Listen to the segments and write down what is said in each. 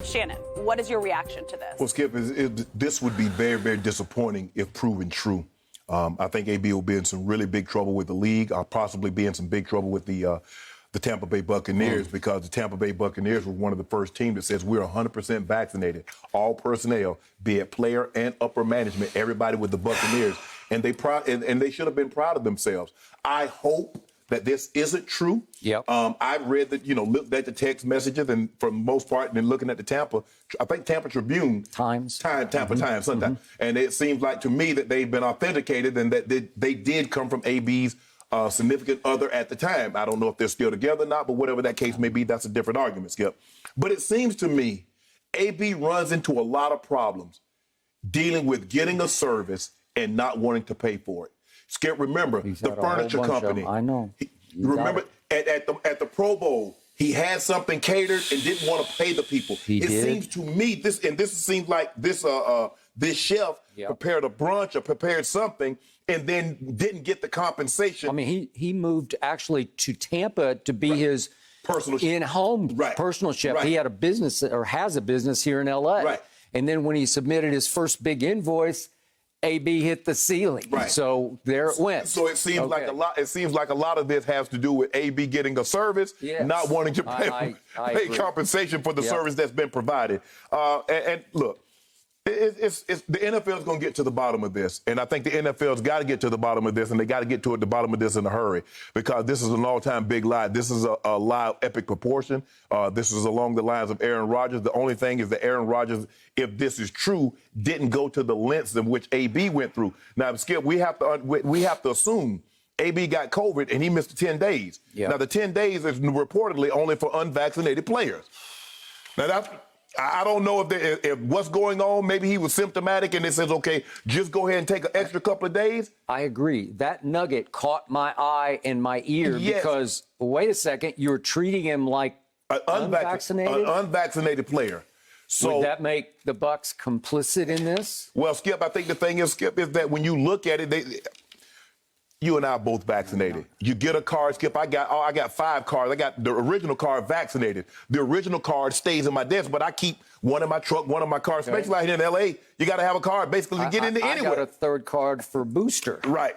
Shannon, what is your reaction to this? Well, Skip, this would be very, very disappointing if proven true. I think AB will be in some really big trouble with the league. I'll possibly be in some big trouble with the Tampa Bay Buccaneers because the Tampa Bay Buccaneers were one of the first teams that says we're 100% vaccinated. All personnel, be it player and upper management, everybody with the Buccaneers. And they should have been proud of themselves. I hope that this isn't true. Yep. I've read that, looked at the text messages, and for the most part, and then looking at the I think Tampa Tribune. Tampa Times, sometimes. And it seems like to me that they've been authenticated and that they did come from AB's significant other at the time. I don't know if they're still together or not, but whatever that case may be, that's a different argument, Skip. But it seems to me AB runs into a lot of problems dealing with getting a service and not wanting to pay for it. Skip, remember, the furniture company. I know. Remember, at the Pro Bowl, he had something catered and didn't want to pay the people. Seems to me, this seems like this chef prepared a brunch or prepared something and then didn't get the compensation. I mean, he moved actually to Tampa to be his personal in-home personal chef. Right. He had a business or has a business here in L.A. Right. And then when he submitted his first big invoice, AB hit the ceiling. Right. So there it went. So it seems like a lot. It seems like a lot of this has to do with AB getting a service, not wanting to pay compensation for the service that's been provided. And look, the NFL is going to get to the bottom of this, and I think the NFL's got to get to the bottom of this, and they got to get to the bottom of this in a hurry because this is an all-time big lie. This is a lie of epic proportion. This is along the lines of Aaron Rodgers. The only thing is that Aaron Rodgers, if this is true, didn't go to the lengths in which AB went through. Now, Skip, we have to assume AB got COVID and he missed 10 days. Yep. Now, the 10 days is reportedly only for unvaccinated players. Now, I don't know if what's going on, maybe he was symptomatic and it says, okay, just go ahead and take an extra couple of days. I agree. That nugget caught my eye and my ear because, wait a second, you're treating him like an unvaccinated player. So would that make the Bucs complicit in this? Well, Skip, I think the thing is, Skip, is that when you look at it, you and I are both vaccinated. You get a card, Skip. I got 5 cards. I got the original card vaccinated. The original card stays in my desk, but I keep one in my truck, one in my car. Especially out here in L.A., you got to have a card basically to get into anywhere. I got a 3rd card for booster. Right.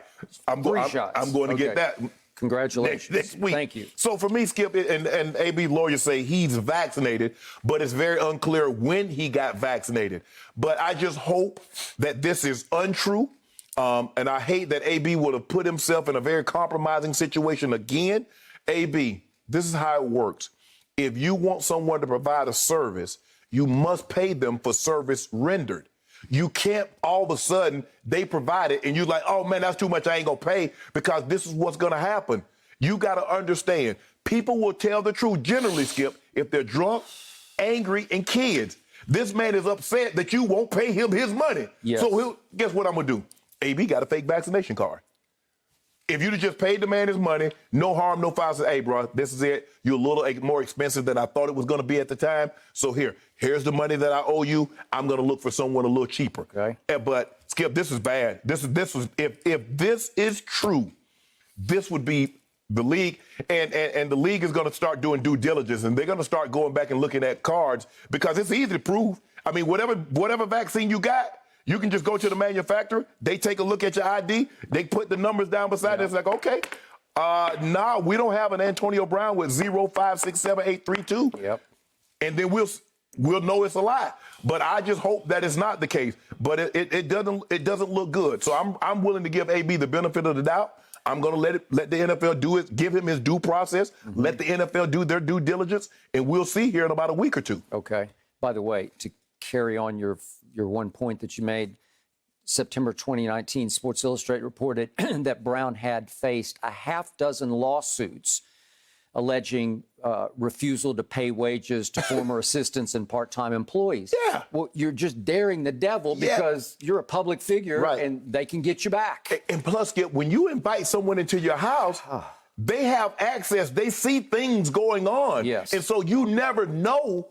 I'm going to get that. Congratulations. Next week. Thank you. So for me, Skip, and AB lawyers say he's vaccinated, but it's very unclear when he got vaccinated. But I just hope that this is untrue. And I hate that AB would have put himself in a very compromising situation again. AB, this is how it works. If you want someone to provide a service, you must pay them for service rendered. You can't all of a sudden they provide it and you're like, oh man, that's too much, I ain't gonna pay, because this is what's gonna happen. You gotta understand, people will tell the truth generally, Skip, if they're drunk, angry, and kids. This man is upset that you won't pay him his money. Yes. So guess what I'm gonna do? AB got a fake vaccination card. If you'd have just paid the man his money, no harm, no foul. Say, hey, bro, this is it. You're a little more expensive than I thought it was going to be at the time. So here's the money that I owe you. I'm going to look for someone a little cheaper. Okay. But Skip, this is bad. This was if this is true, this would be the league, and the league is going to start doing due diligence, and they're going to start going back and looking at cards because it's easy to prove. I mean, whatever vaccine you got, you can just go to the manufacturer. They take a look at your ID. They put the numbers down beside it. It's like, okay, we don't have an Antonio Brown with 0567832. Yep. And then we'll know it's a lie. But I just hope that it's not the case. But it doesn't look good. So I'm willing to give AB the benefit of the doubt. I'm going to let the NFL do it, give him his due process, let the NFL do their due diligence, and we'll see here in about a week or two. Okay. By the way, to carry on your one point that you made, September 2019, Sports Illustrated reported that Brown had faced a half-dozen lawsuits alleging refusal to pay wages to former assistants and part-time employees. Yeah. Well, you're just daring the devil because you're a public figure and they can get you back. And plus, when you invite someone into your house, they have access. They see things going on. Yes. And so you never know.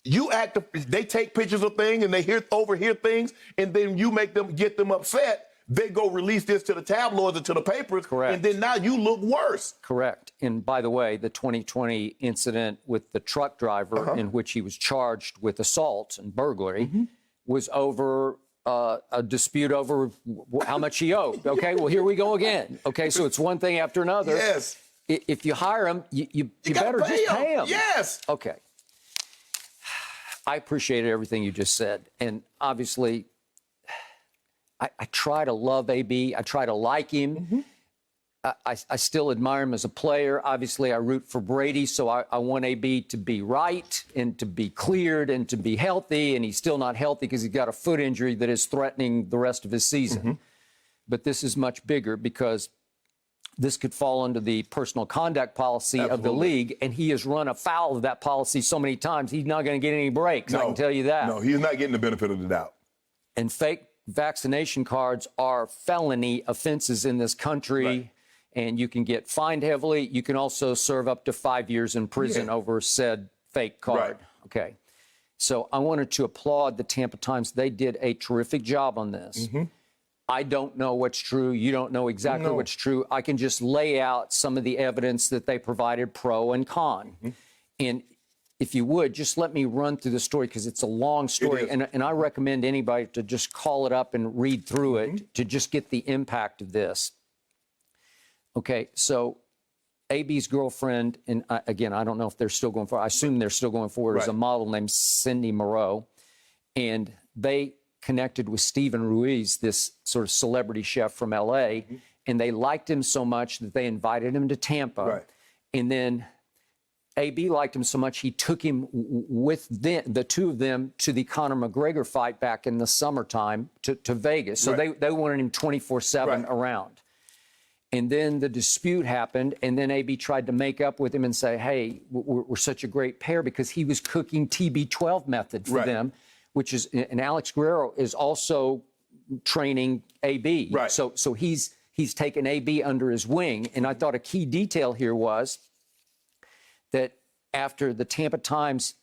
They take pictures of things and they overhear things, and then you get them upset they go release this to the tabloids and to the papers. Correct. And then now you look worse. Correct. And by the way, the 2020 incident with the truck driver in which he was charged with assault and burglary was over a dispute over how much he owed. Okay, well, here we go again. Okay, so it's one thing after another. Yes. If you hire him, you better gotta just pay him. Yes. Okay. I appreciated everything you just said. And obviously, I try to love AB. I try to like him. I still admire him as a player. Obviously, I root for Brady, so I want AB to be right and to be cleared and to be healthy. And he's still not healthy because he's got a foot injury that is threatening the rest of his season. But this is much bigger because this could fall under the personal conduct policy of the league, and he has run afoul of that policy so many times, he's not going to get any breaks. I can tell you that. No, he's not getting the benefit of the doubt. And fake vaccination cards are felony offenses in this country, and you can get fined heavily. You can also serve up to 5 years in prison over said fake card. Okay. So I wanted to applaud the Tampa Times. They did a terrific job on this. I don't know what's true. You don't know exactly what's true. I can just lay out some of the evidence that they provided, pro and con. And if you would, just let me run through the story because it's a long story. And I recommend anybody to just call it up and read through it to just get the impact of this. Okay, so AB's girlfriend, and again, I don't know if they're still going forward. I assume they're still going forward, is a model named Cindy Moreau. And they connected with Steven Ruiz, this sort of celebrity chef from LA, and they liked him so much that they invited him to Tampa. And then AB liked him so much he took him with the two of them to the Conor McGregor fight back in the summertime to Vegas. So they wanted him 24/7 around. And then the dispute happened, and then AB tried to make up with him and say, hey, we're such a great pair because he was cooking TB12 method for them, which is, and Alex Guerrero is also training AB. So he's taken AB under his wing. And I thought a key detail here was that after the Tampa Times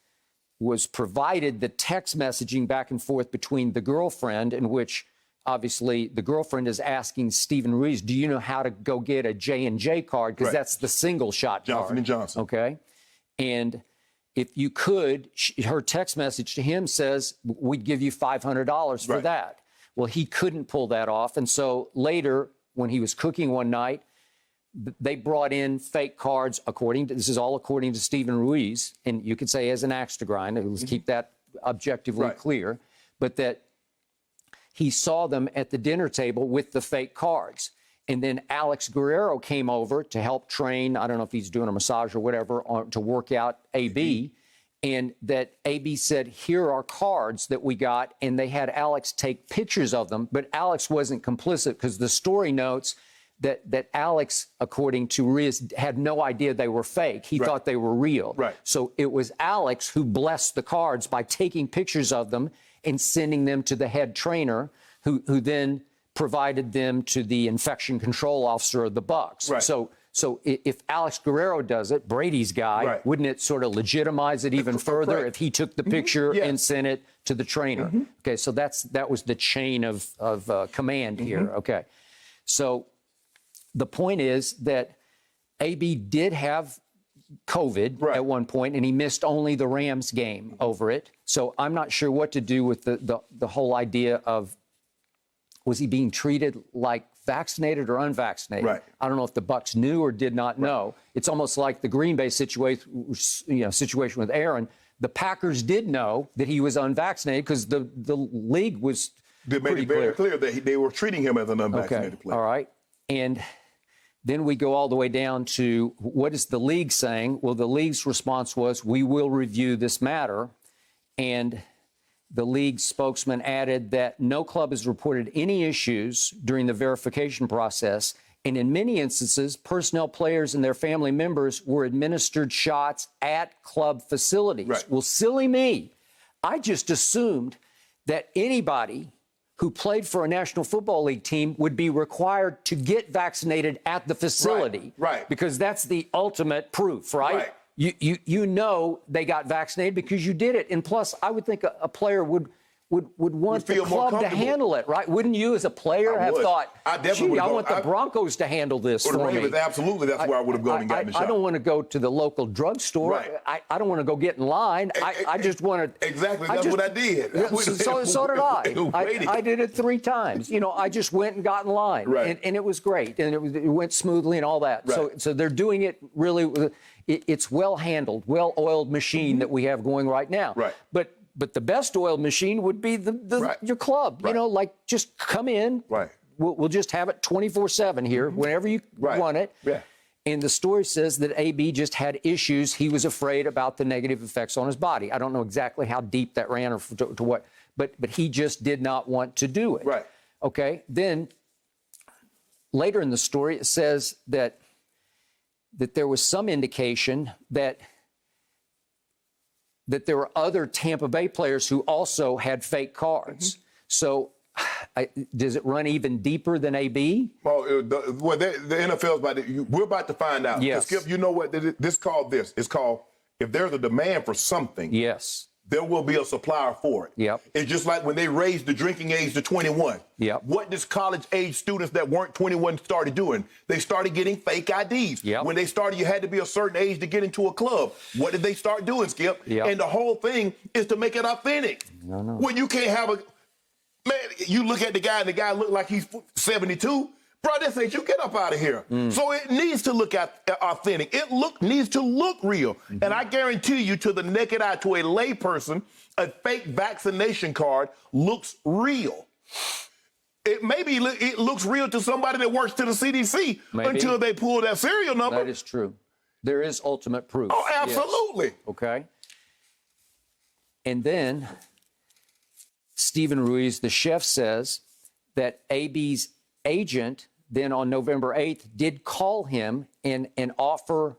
was provided the text messaging back and forth between the girlfriend, in which obviously the girlfriend is asking Steven Ruiz, do you know how to go get a J&J card? Because that's the single shot card. Johnson & Johnson. Okay. And if you could, her text message to him says, we'd give you $500 for that. Well, he couldn't pull that off. And so later, when he was cooking one night, they brought in fake cards, this is all according to Steven Ruiz, and you could say as an axe to grind, let's keep that objectively clear, but that he saw them at the dinner table with the fake cards. And then Alex Guerrero came over to help train, I don't know if he's doing a massage or whatever, to work out AB. And that AB said, here are cards that we got. And they had Alex take pictures of them. But Alex wasn't complicit because the story notes that Alex, according to Riz, had no idea they were fake. He thought they were real. So it was Alex who blessed the cards by taking pictures of them and sending them to the head trainer, who then provided them to the infection control officer of the Bucs. So if Alex Guerrero does it, Brady's guy, wouldn't it sort of legitimize it even further if he took the picture and sent it to the trainer? Okay, so that was the chain of command here. Okay, so the point is that AB did have COVID at one point, and he missed only the Rams game over it. So I'm not sure what to do with the whole idea of, was he being treated like vaccinated or unvaccinated? I don't know if the Bucs knew or did not know. It's almost like the Green Bay situation with Aaron. The Packers did know that he was unvaccinated because the league was made it very clear that they were treating him as an unvaccinated player. All right. And then we go all the way down to, what is the league saying? Well, the league's response was, we will review this matter. And the league spokesman added that no club has reported any issues during the verification process. And in many instances, personnel, players, and their family members were administered shots at club facilities. Well, silly me. I just assumed that anybody who played for a National Football League team would be required to get vaccinated at the facility. Because that's the ultimate proof, You know they got vaccinated because you did it. And plus, I would think a player would would want the feel more club to comfortable. handle it, right? Wouldn't you, as a player, have would. thought, I definitely would I have want gone- the Broncos to handle this Or the for me? Ravens, absolutely, that's where I would have gone and gotten the shot. I don't want to go to the local drugstore. Right. I don't want to go get in line. I just want to. Exactly, that's what I did. So did I. Waiting. I did it 3 times. I just went and got in line, Right. and it was great, and it went smoothly and all that. Right. So they're doing it really. It's well handled, well-oiled machine that we have going right now. Right. But the best oiled machine would be Right. your club. Right. Like just come in. Right. We'll just have it 24/7 here, whenever you Right. want it. Yeah. And the story says that AB just had issues. He was afraid about the negative effects on his body. I don't know exactly how deep that ran or to what, but he just did not want to do it. Right. Okay. Then later in the story, it says that there was some indication that there were other Tampa Bay players who also had fake cards. So does it run even deeper than AB? Well, the NFL's about to, we're about to find out. Yes. Skip, you know what this called this? It's called, if there's a demand for something, Yes. there will be a supplier for it. Yep. It's just like when they raised the drinking age to 21. Yep. What does college-age students that weren't 21 started doing? They started getting fake IDs. Yep. When they started, you had to be a certain age to get into a club. What did they start doing, Skip? Yep. And the whole thing is to make it authentic. No. When you can't have man, you look at the guy and the guy look like he's 72. Bro, this ain't you. Get up out of here. So it needs to look authentic. Needs to look real. And I guarantee you, to the naked eye, to a layperson, a fake vaccination card looks real. It looks real to somebody that works to the CDC until they pull that serial number. That is true. There is ultimate proof. Oh, absolutely. Yes. Okay. And then Stephen Ruiz, the chef, says that AB's agent then on November 8th did call him and offer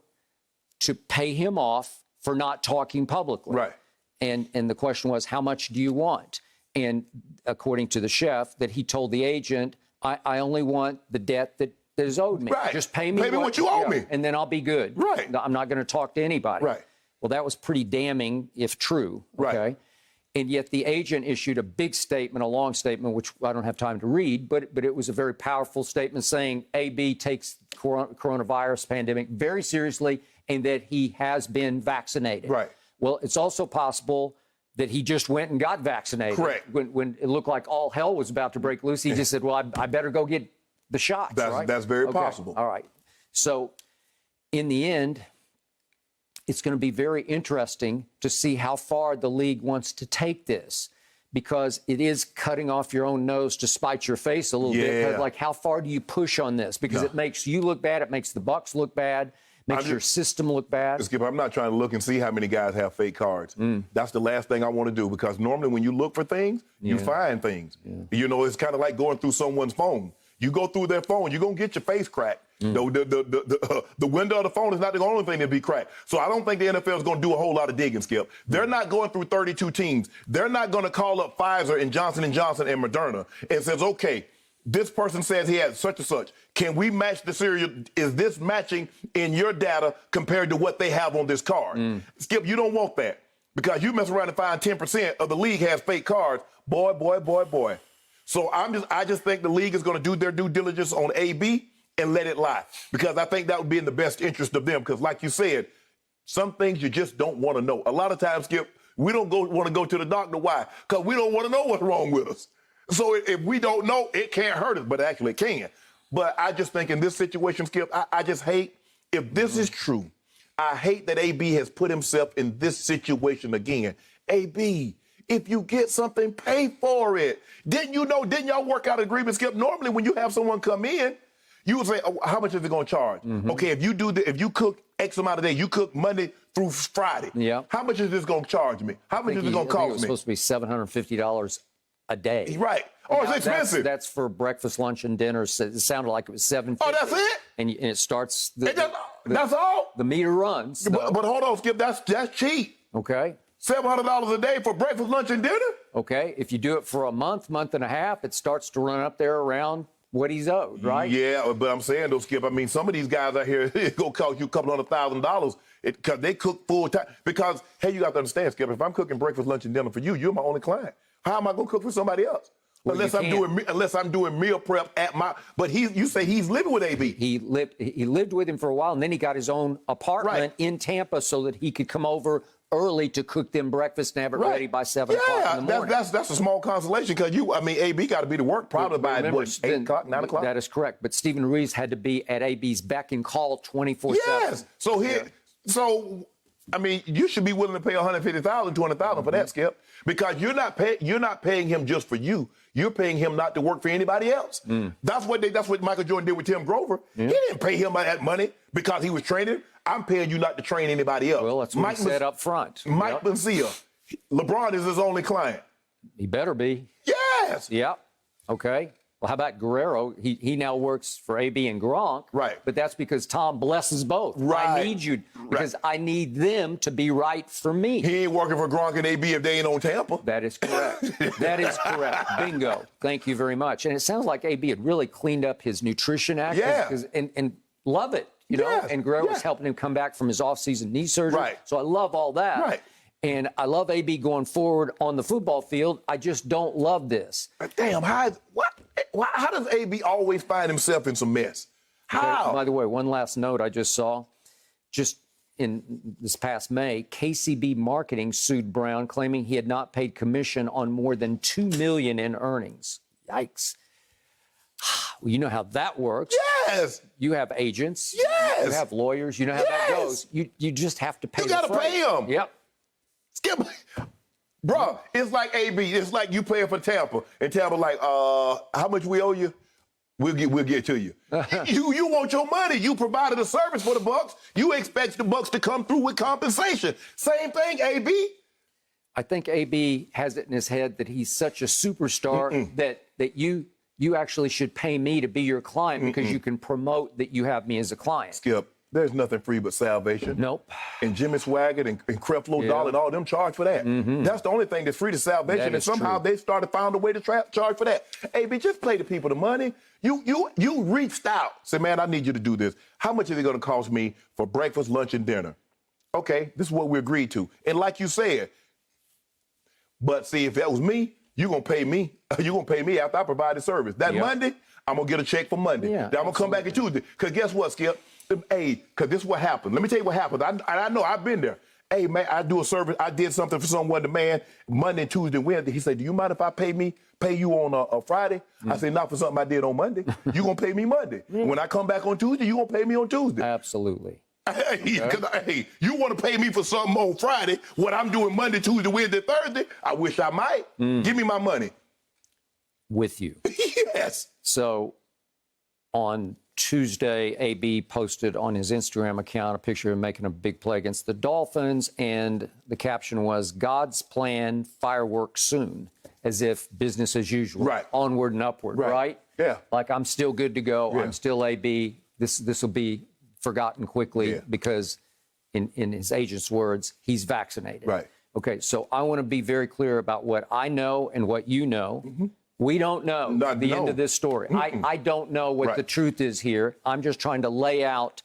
to pay him off for not talking publicly. Right. And the question was, how much do you want? And according to the chef, that he told the agent, I only want the debt that is owed me. Right. Just pay me what you owe me. and then I'll be good. Right. I'm not going to talk to anybody. Right. Well, that was pretty damning, if true. Okay. Right. And yet the agent issued a big statement, a long statement, which I don't have time to read, but it was a very powerful statement saying AB takes coronavirus pandemic very seriously and that he has been vaccinated. Right. Well, it's also possible that he just went and got vaccinated. Correct. When it looked like all hell was about to break loose, he just said, well, I better go get the shots. That's very possible. All right. So in the end, it's going to be very interesting to see how far the league wants to take this, because it is cutting off your own nose to spite your face a little bit. Like, how far do you push on this? Because it makes you look bad. It makes the Bucs look bad. Makes your system look bad. Skip, I'm not trying to look and see how many guys have fake cards. That's the last thing I want to do, because normally when you look for things, you find things. You know, it's kind of like going through someone's phone. You go through their phone, you're going to get your face cracked. The window of the phone is not the only thing that be cracked. So I don't think the NFL is going to do a whole lot of digging, Skip. They're not going through 32 teams. They're not going to call up Pfizer and Johnson & Johnson and Moderna and says, okay, this person says he has such and such. Can we match the serial? Is this matching in your data compared to what they have on this card? Skip, you don't want that, because you mess around and find 10% of the league has fake cards. Boy. So I just think the league is going to do their due diligence on AB and let it lie, because I think that would be in the best interest of them. Because like you said, some things you just don't want to know. A lot of times, Skip, we don't want to go to the doctor. Why? Because we don't want to know what's wrong with us. So if we don't know, it can't hurt us, but actually it can. But I just think in this situation, Skip, I just hate, if this is true, I hate that AB has put himself in this situation again. AB, if you get something, pay for it. Didn't y'all work out an agreement, Skip? Normally when you have someone come in, you would say, oh, how much is it going to charge? Okay, if you cook X amount of days, you cook Monday through Friday. Yeah. How much is this going to charge me? How much is it going to cost me? It's supposed to be $750 a day. Right. Oh, it's expensive. That's for breakfast, lunch, and dinner. So it sounded like it was $750. Oh, that's it? And it starts. That's all? The meter runs. So. But hold on, Skip. That's cheap. Okay. $700 a day for breakfast, lunch, and dinner? Okay. If you do it for a month and a half, it starts to run up there around what he's owed, right? Yeah, but I'm saying though, Skip, I mean, some of these guys out here, it's going to cost you a couple $100,000 because they cook full time. Because, hey, you got to understand, Skip, if I'm cooking breakfast, lunch, and dinner for you, you're my only client. How am I going to cook for somebody else? Well, unless I'm doing meal prep at my. But you say he's living with AB. He lived with him for a while, and then he got his own apartment in Tampa so that he could come over early to cook them breakfast and have it ready by 7 o'clock in the morning. That's a small consolation because AB got to be to work probably by 8 o'clock, 9 o'clock. That is correct. But Stephen Ruiz had to be at AB's beck and call 24/7. Yes. So I mean, you should be willing to pay $150,000, $200,000 for that, Skip, because you're not paying him just for you. You're paying him not to work for anybody else. That's what Michael Jordan did with Tim Grover. He didn't pay him that money because he was training. I'm paying you not to train anybody else. Well, that's what he said up front. Mike Benzia, LeBron is his only client. He better be. Yes. Yep. Okay. Well, how about Guerrero? He now works for AB and Gronk. Right. But that's because Tom blesses both. Right. I need you because I need them to be right for me. He ain't working for Gronk and AB if they ain't on Tampa. That is correct. That is correct. Bingo. Thank you very much. And it sounds like AB had really cleaned up his nutrition act. Yeah. And love it, you know. Yes. And Guerrero was helping him come back from his offseason knee surgery. Right. So I love all that. Right. And I love AB going forward on the football field. I just don't love this. Damn, how does AB always find himself in some mess? How? Okay, by the way, one last note I just saw. Just in this past May, KCB Marketing sued Brown, claiming he had not paid commission on more than $2 million in earnings. Yikes. Well, you know how that works. Yes. You have agents. Yes. You have lawyers. You know how that goes. You just have to pay You got to pay him. Yep. Skip. Bro, it's like AB. It's like you paying for Tampa. And Tampa like, how much we owe you? We'll get to you. You want your money. You provided a service for the Bucs. You expect the Bucs to come through with compensation. Same thing, AB. I think AB has it in his head that he's such a superstar that you actually should pay me to be your client because you can promote that you have me as a client. Skip, there's nothing free but salvation. Nope. And Jimmy Swaggart and Creflo Dollar and all them charge for that. That's the only thing that's free to salvation. That And is somehow true. they found a way to charge for that. AB, just pay the people the money. You reached out. Say, man, I need you to do this. How much is it going to cost me for breakfast, lunch, and dinner? Okay, this is what we agreed to. And like you said, but see, if that was me, you're going to pay me. You're going to pay me after I provide the service. That Monday, I'm going to get a check for Monday. Yeah, then I'm going to come back on Tuesday. Because guess what, Skip? Hey, because this is what happened. Let me tell you what happened. I know, I've been there. Hey, man, I do a service. I did something for someone, the man, Monday, Tuesday, Wednesday. He said, do you mind if I pay you on a Friday? I said, not for something I did on Monday. You're going to pay me Monday. When I come back on Tuesday, you're going to pay me on Tuesday. Absolutely. Hey, you want to pay me for something on Friday, what I'm doing Monday, Tuesday, Wednesday, Thursday? I wish I might. Give me my money. With you. Yes. So on Tuesday, AB posted on his Instagram account a picture of him making a big play against the Dolphins, and the caption was, God's plan, fireworks soon, as if business as usual. Right. Onward and upward, right? Yeah. Like, I'm still good to go. Yeah. I'm still AB. This will be forgotten quickly because, in his agent's words, he's vaccinated. Right. Okay, so I want to be very clear about what I know and what you know. We don't know the end of this story. I don't know what the truth is here. I'm just trying to lay out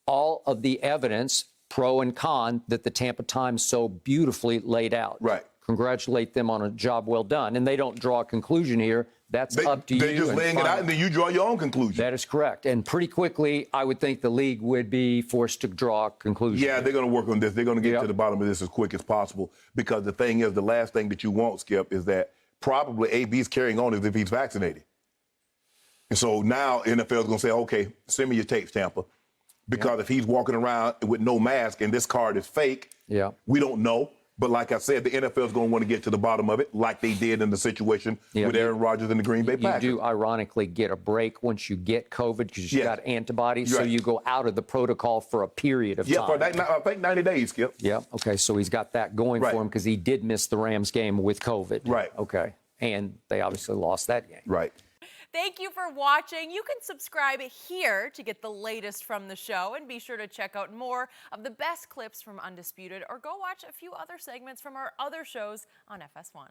all of the evidence, pro and con, that the Tampa Times so beautifully laid out. Right. Congratulate them on a job well done. And they don't draw a conclusion here. That's up to you. They're just laying it out, and then you draw your own conclusion. That is correct. And pretty quickly, I would think the league would be forced to draw a conclusion. Yeah, they're going to work on this. They're going to get to the bottom of this as quick as possible, because the thing is, the last thing that you want, Skip, is that probably AB's carrying on as if he's vaccinated. And so now NFL is going to say, okay, send me your tapes, Tampa. Because if he's walking around with no mask and this card is fake, we don't know. But like I said, the NFL is going to want to get to the bottom of it, like they did in the situation with Aaron Rodgers and the Green Bay Packers. You do ironically get a break once you get COVID because you got antibodies, so you go out of the protocol for a period of time. Yeah, for I think 90 days, Skip. Yeah, okay, so he's got that going for him because he did miss the Rams game with COVID. Right. Okay, and they obviously lost that game. Right. Thank you for watching. You can subscribe here to get the latest from the show, and be sure to check out more of the best clips from Undisputed, or go watch a few other segments from our other shows on FS1.